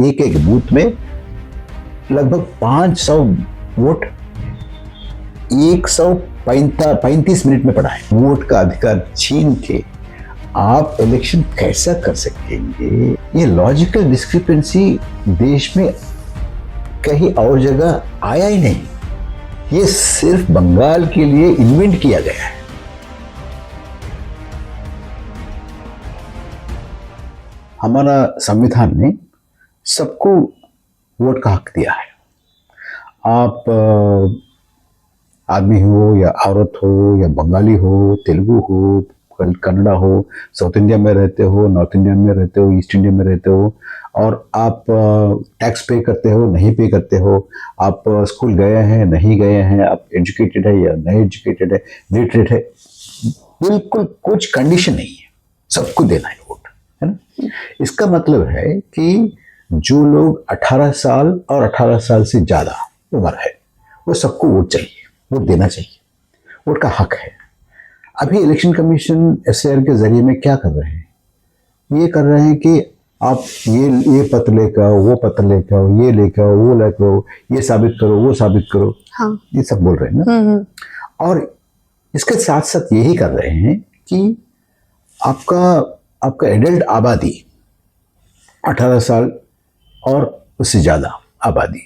एक एक बूथ में लगभग 500 वोट 135 मिनट में पड़ा है। वोट का अधिकार छीन के आप इलेक्शन कैसा कर सकेंगे? ये लॉजिकल डिस्क्रिपेंसी देश में कहीं और जगह आया ही नहीं। ये सिर्फ बंगाल के लिए इन्वेंट किया गया है। हमारा संविधान ने सबको वोट का हक दिया है। आप आदमी हो या औरत हो या बंगाली हो, तेलुगु हो, कन्नड़ा हो, साउथ इंडिया में रहते हो, नॉर्थ इंडिया में रहते हो, ईस्ट इंडिया में रहते हो, और आप टैक्स पे करते हो, नहीं पे करते हो, आप स्कूल गए हैं, नहीं गए हैं, आप एजुकेटेड है या नहीं एजुकेटेड है, लिटरेट है, बिल्कुल कुछ कंडीशन नहीं है, सबको देना है वोट, है ना। इसका मतलब है कि जो लोग 18 साल और 18 साल से ज़्यादा उम्र है वो सबको वोट चाहिए, वोट देना चाहिए, वोट का हक है। अभी इलेक्शन कमीशन एसआईआर के जरिए में क्या कर रहे हैं? ये कर रहे हैं कि आप ये पत्र लेकर आओ, वो पत्र लेकर आओ, ये लेकर आओ, वो लेकर आओ, ये साबित करो, वो साबित करो। हाँ। ये सब बोल रहे हैं ना। और इसके साथ साथ यही कर रहे हैं कि आपका एडल्ट आबादी 18 साल और उससे ज्यादा आबादी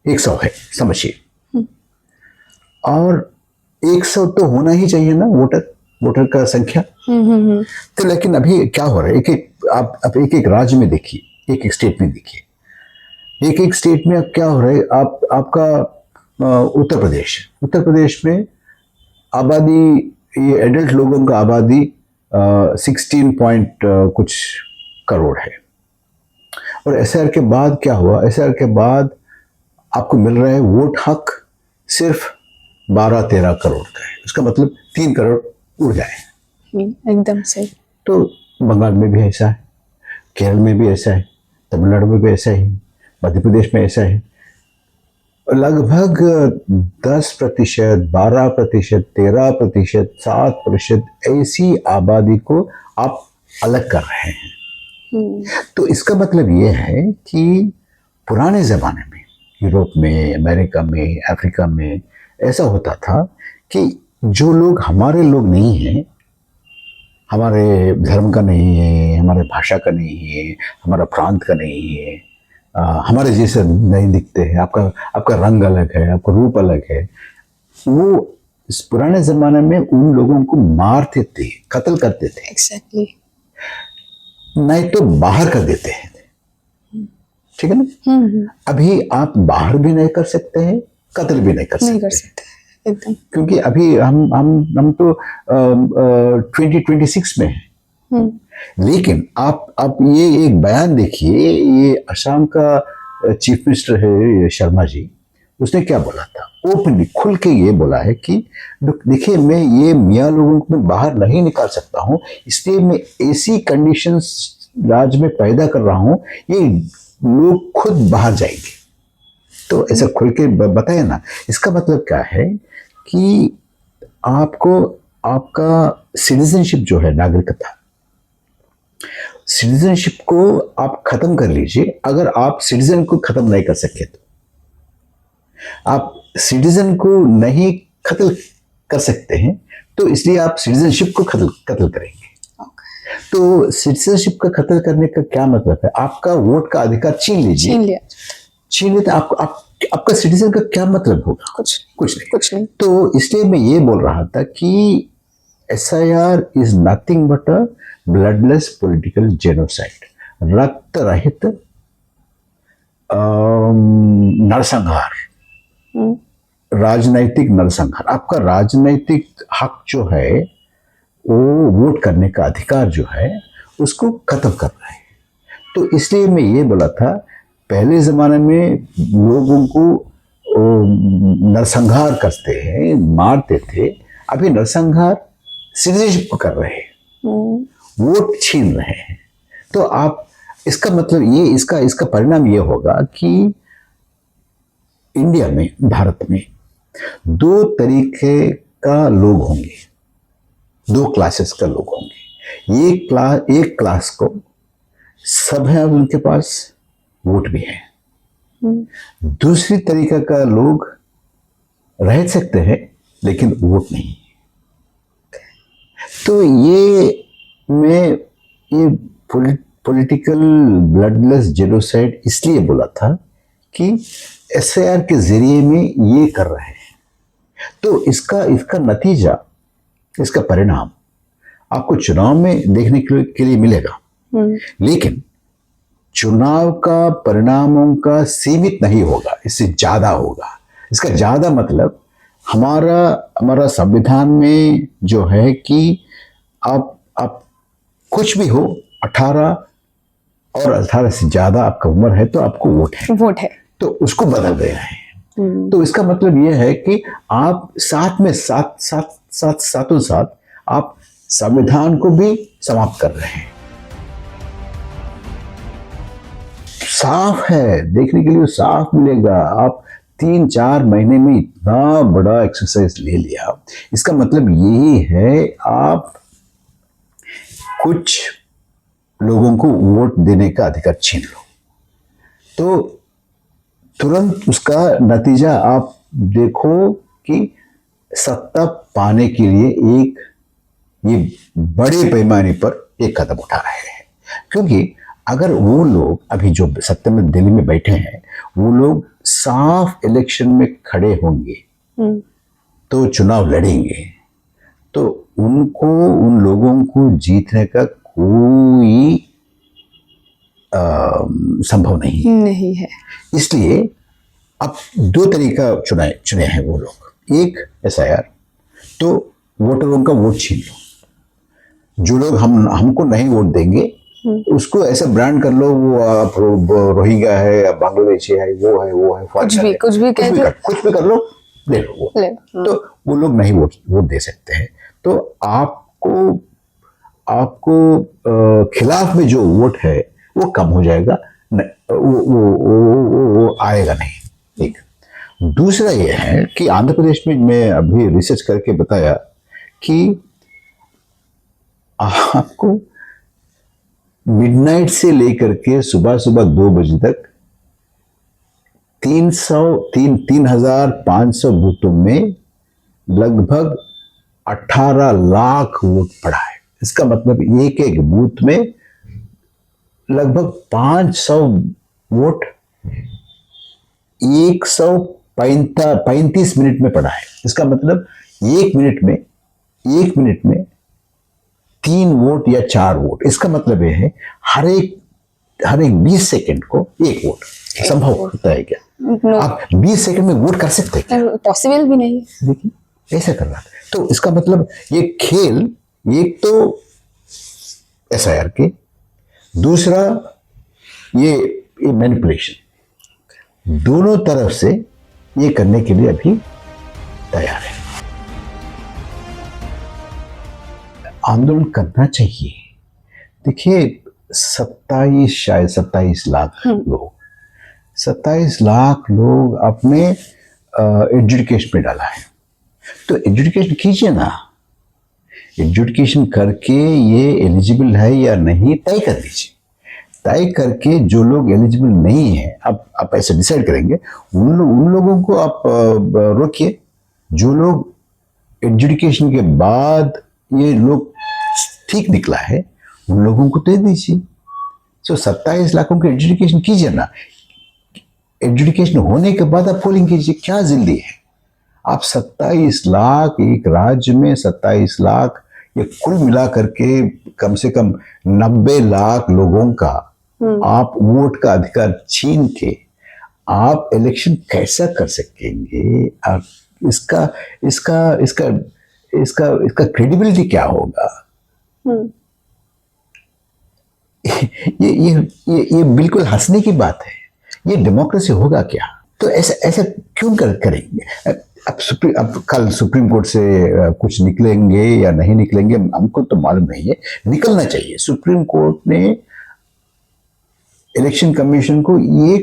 100 है, समझिए। और 100 तो होना ही चाहिए ना वोटर का संख्या। तो लेकिन अभी क्या हो रहा है, आप एक एक राज्य में देखिए, एक एक स्टेट में देखिए, एक एक स्टेट में अब क्या हो रहा है। आपका उत्तर प्रदेश में आबादी, ये एडल्ट लोगों का आबादी 16 पॉइंट कुछ करोड़ है। और एसआईआर के बाद क्या हुआ? एसआईआर के बाद आपको मिल रहा है वोट हक सिर्फ 12-13 करोड़ का है। उसका मतलब 3 करोड़ उड़ जाए। एकदम सही। तो बंगाल में भी ऐसा है, केरल में भी ऐसा है, तमिलनाडु में भी ऐसा ही, मध्य प्रदेश में ऐसा है। लगभग 10%, 12%, 13%, 7% ऐसी आबादी को आप अलग कर रहे हैं। तो इसका मतलब ये है कि पुराने जमाने में यूरोप में, अमेरिका में, अफ्रीका में ऐसा होता था कि जो लोग हमारे लोग नहीं हैं, हमारे धर्म का नहीं है, हमारे भाषा का नहीं है, हमारा प्रांत का नहीं है, हमारे जैसे नहीं दिखते हैं, आपका रंग अलग है, आपका रूप अलग है, वो इस पुराने जमाने में उन लोगों को मारते थे, कत्ल करते थे। Exactly. नहीं तो बाहर कर देते हैं, ठीक है ना। अभी आप बाहर भी नहीं कर सकते हैं, कत्ल भी नहीं कर सकते एकदम। क्योंकि अभी हम तो 2026 में हैं। लेकिन आप ये एक बयान देखिए, ये असम का चीफ मिनिस्टर है, ये शर्मा जी, उसने क्या बोला था? ओपनली खुल के ये बोला है कि देखिए, मैं ये मियाँ लोगों को मैं बाहर नहीं निकाल सकता हूँ, इसलिए मैं ऐसी कंडीशंस राज्य में पैदा कर रहा हूँ, ये लोग खुद बाहर जाएंगे। तो ऐसा खुल के बताया ना। इसका मतलब क्या है कि आपका सिटीजनशिप जो है, नागरिकता, सिटीजनशिप को आप खत्म कर लीजिए। अगर आप सिटीजन को खत्म नहीं कर सके तो आप सिटीजन को नहीं कत्ल कर सकते हैं, तो इसलिए आप सिटीजनशिप को कत्ल करेंगे। तो सिटीजनशिप का कत्ल करने का क्या मतलब है? आपका वोट का अधिकार छीन लीजिए, छीन लिया तो आपका सिटीजन का क्या मतलब होगा? कुछ नहीं। तो इसलिए मैं ये बोल रहा था कि SIR is nothing but a bloodless political genocide, रक्त रहित नरसंहार, राजनैतिक नरसंहार। आपका राजनैतिक हक जो है, वो वोट करने का अधिकार जो है, उसको खत्म कर रहे हैं। तो इसलिए मैं ये बोला था, पहले जमाने में लोगों को नरसंहार करते हैं, मारते थे, अभी नरसंहार सिटीजनशिप को कर रहे हैं, वोट छीन रहे हैं। तो आप इसका मतलब ये, इसका परिणाम ये होगा कि इंडिया में, भारत में 2 तरीके का लोग होंगे, 2 क्लासेस का लोग होंगे। एक क्लास को सब है उनके पास, वोट भी है। दूसरी तरीका का लोग रह सकते हैं लेकिन वोट नहीं। तो ये पॉलिटिकल ब्लडलेस जेनोसाइड इसलिए बोला था कि एसआईआर के जरिए में ये कर रहे हैं। तो इसका इसका नतीजा, इसका परिणाम आपको चुनाव में देखने के लिए मिलेगा, लेकिन चुनाव का परिणामों का सीमित नहीं होगा, इससे ज्यादा होगा। इसका ज्यादा मतलब हमारा संविधान में जो है कि आप कुछ भी हो, 18 और 18 से ज्यादा आपका उम्र है तो आपको वोट है, तो उसको बदल रहे हैं। तो इसका मतलब यह है कि आप साथों साथ आप संविधान को भी समाप्त कर रहे हैं। साफ है, देखने के लिए साफ मिलेगा। आप 3-4 महीने में इतना बड़ा एक्सरसाइज ले लिया, इसका मतलब यही है आप कुछ लोगों को वोट देने का अधिकार छीन लो। तो तुरंत उसका नतीजा आप देखो कि सत्ता पाने के लिए ये बड़े पैमाने पर एक कदम उठा रहे हैं। क्योंकि अगर वो लोग अभी जो सत्ता में दिल्ली में बैठे हैं, वो लोग साफ इलेक्शन में खड़े होंगे तो चुनाव लड़ेंगे, तो उन लोगों को जीतने का कोई संभव नहीं है। इसलिए अब 2 तरीका चुने हैं वो लोग। एक एसआईआर, तो वोटरों का वोट छीन लो। जो लोग हमको नहीं वोट देंगे उसको ऐसा ब्रांड कर लो, वो आप रोहिंग्या है या बांग्लादेशी है, वो है कुछ भी कर लो, ले लो वो। तो वो लोग नहीं वोट दे सकते हैं। तो आपको खिलाफ में जो वोट है वो कम हो जाएगा, वो आएगा नहीं। एक दूसरा ये है कि आंध्र प्रदेश में मैं अभी रिसर्च करके बताया कि आपको मिडनाइट से लेकर के सुबह 2 बजे तक 3,500 बूथों में लगभग 18 लाख वोट पड़ा है। इसका मतलब एक बूथ में लगभग 500 वोट 135 मिनट में पड़ा है। इसका मतलब एक मिनट में 3 वोट या 4 वोट। इसका मतलब यह है हर एक 20 सेकंड को एक वोट। संभव होता है क्या? आप 20 सेकंड में वोट कर सकते हैं? पॉसिबल भी नहीं। देखिए ऐसा कर रहा था। तो इसका मतलब ये खेल, एक तो एसआईआर के, दूसरा ये मैनिपुलेशन, दोनों तरफ से ये करने के लिए अभी तैयार है। आंदोलन करना चाहिए। देखिए 27 लाख लोग, 27 लाख लोग अपने एजुकेशन पे डाला है, तो एजुकेशन कीजिए ना। एजुकेशन करके ये एलिजिबल है या नहीं तय कर दीजिए। तय करके जो लोग एलिजिबल नहीं है, अब आप ऐसे डिसाइड करेंगे, उन लोगों को आप रोकिए। जो लोग एजुकेशन के बाद ये लोग ठीक निकला है, उन लोगों को दे दीजिए। तो 27 लाखों की एजुकेशन कीजिए ना। एजुकेशन होने के बाद आप पोलिंग कीजिए, क्या जल्दी है? आप 27 लाख, एक राज्य में 27 लाख, ये कुल मिला करके कम से कम 90 लाख लोगों का आप वोट का अधिकार छीन के आप इलेक्शन कैसा कर सकेंगे? आप इसका क्रेडिबिलिटी क्या होगा? ये बिल्कुल हंसने की बात है। ये डेमोक्रेसी होगा क्या? तो ऐसा क्यों करेंगे? अब कल सुप्रीम कोर्ट से कुछ निकलेंगे या नहीं निकलेंगे हमको तो मालूम नहीं है। निकलना चाहिए। सुप्रीम कोर्ट ने इलेक्शन कमीशन को ये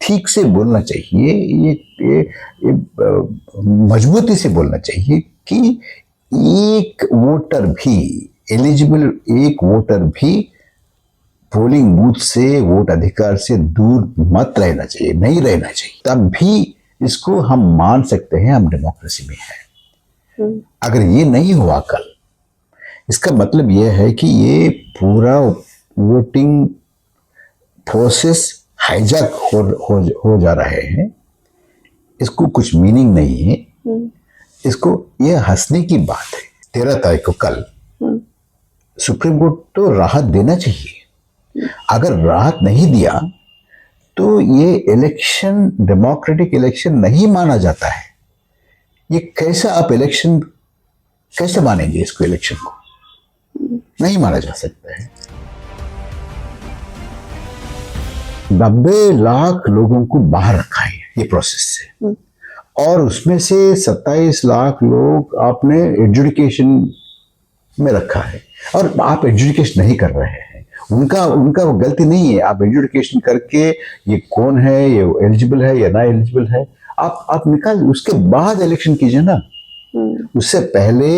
ठीक से बोलना चाहिए, ये मजबूती से बोलना चाहिए कि एक वोटर भी एलिजिबल, एक वोटर भी पोलिंग बूथ से वोट अधिकार से दूर मत रहना चाहिए, नहीं रहना चाहिए, तब भी इसको हम मान सकते हैं हम डेमोक्रेसी में है। अगर ये नहीं हुआ कल, इसका मतलब ये है कि ये पूरा वोटिंग प्रोसेस हाईजैक हो जा रहे हैं। इसको कुछ मीनिंग नहीं है। इसको ये हंसने की बात है। 13 तारीख को कल सुप्रीम कोर्ट तो राहत देना चाहिए। अगर राहत नहीं दिया तो ये इलेक्शन डेमोक्रेटिक इलेक्शन नहीं माना जाता है। ये कैसा आप इलेक्शन कैसे मानेंगे? इसको इलेक्शन को नहीं माना जा सकता है। 90 लाख लोगों को बाहर रखा है ये प्रोसेस से, और उसमें से 27 लाख लोग आपने एजुकेशन में रखा है, और आप एजुकेशन नहीं कर रहे हैं। उनका गलती नहीं है। आप एजुकेशन करके ये कौन है, ये एलिजिबल है या ना एलिजिबल है, आप निकाल, उसके बाद इलेक्शन कीजिए ना। उससे पहले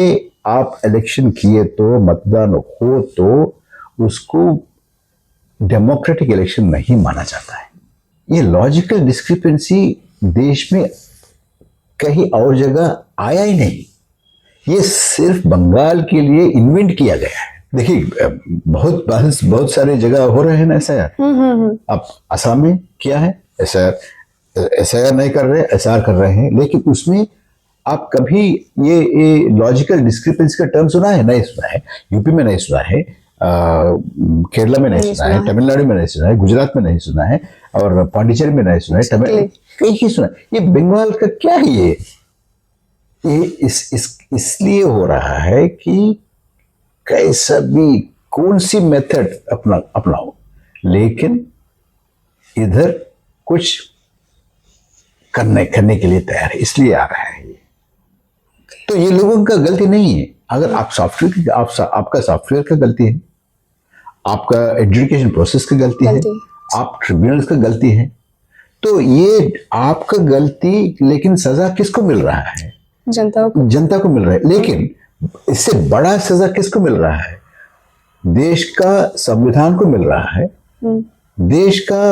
आप इलेक्शन किए तो, मतदान हो तो, उसको डेमोक्रेटिक इलेक्शन नहीं माना जाता है। ये लॉजिकल डिस्क्रिपेंसी देश में कहीं और जगह आया ही नहीं। ये सिर्फ बंगाल के लिए इन्वेंट किया गया है। देखिए, बहुत सारे जगह हो रहे हैं ना एसआईआर। अब असम में क्या है, एसआईआर नहीं कर रहे, एसआर कर रहे हैं, लेकिन उसमें आप कभी ये लॉजिकल डिस्क्रिपेंसी का टर्म सुना है? नहीं सुना है। यूपी में नहीं सुना है, केरला में नहीं सुना है, तमिलनाडु में नहीं सुना है, गुजरात में नहीं सुना है, और पांडिचेरी में नहीं सुना है, कहीं सुना है। ये बंगाल का क्या है? ये इसलिए हो रहा है कि कैसा भी कौन सी मेथड अपनाओ, लेकिन इधर कुछ करने के लिए तैयार है, इसलिए आ रहा है। तो ये लोगों का गलती नहीं है। अगर आप सॉफ्टवेयर आपका सॉफ्टवेयर का गलती है, आपका एजुकेशन प्रोसेस की गलती है, आप ट्रिब्यूनल्स का गलती है, तो ये आपका गलती, लेकिन सजा किसको मिल रहा है? जनता को मिल रहा है। लेकिन इससे बड़ा सजा किसको मिल रहा है? देश का संविधान को मिल रहा है, देश का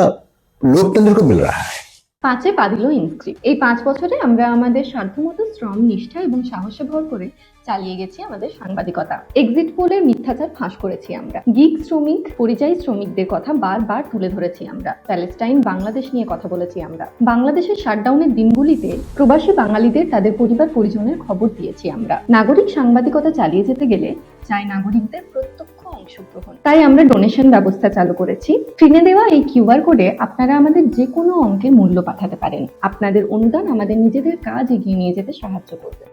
लोकतंत्र को मिल रहा है। 5-এ পা দিল ইনস্ক্রিপ্ট। এই 5 বছরে আমরা আমাদের সাধ্যমতো শ্রম, নিষ্ঠা এবং সাহসে ভর করে চালিয়ে গেছি আমাদের সাংবাদিকতা। এক্সিট পোলের মিথ্যাচার ফাঁস করেছি আমরা। গিগ শ্রমিক, পরিযায়ী শ্রমিকদের কথা বারবার তুলে ধরেছি আমরা। প্যালেস্টাইন, বাংলাদেশ নিয়ে কথা বলেছি আমরা। বাংলাদেশের শাটডাউনের দিনগুলিতে প্রবাসী বাঙালিদের তাদের পরিবার পরিজনের খবর দিয়েছি আমরা। নাগরিক সাংবাদিকতা চালিয়ে যেতে গেলে চাই নাগরিকদের প্রত্যক্ষ অংশগ্রহণ। তাই আমরা ডোনেশন ব্যবস্থা চালু করেছি। স্ক্রিনে দেওয়া এই কিউআর কোডে আপনারা আমাদের যে কোনো অঙ্কের মূল্য পাঠাতে পারেন। আপনাদের অনুদান আমাদের নিজেদের কাজ এগিয়ে নিয়ে যেতে সাহায্য করবে।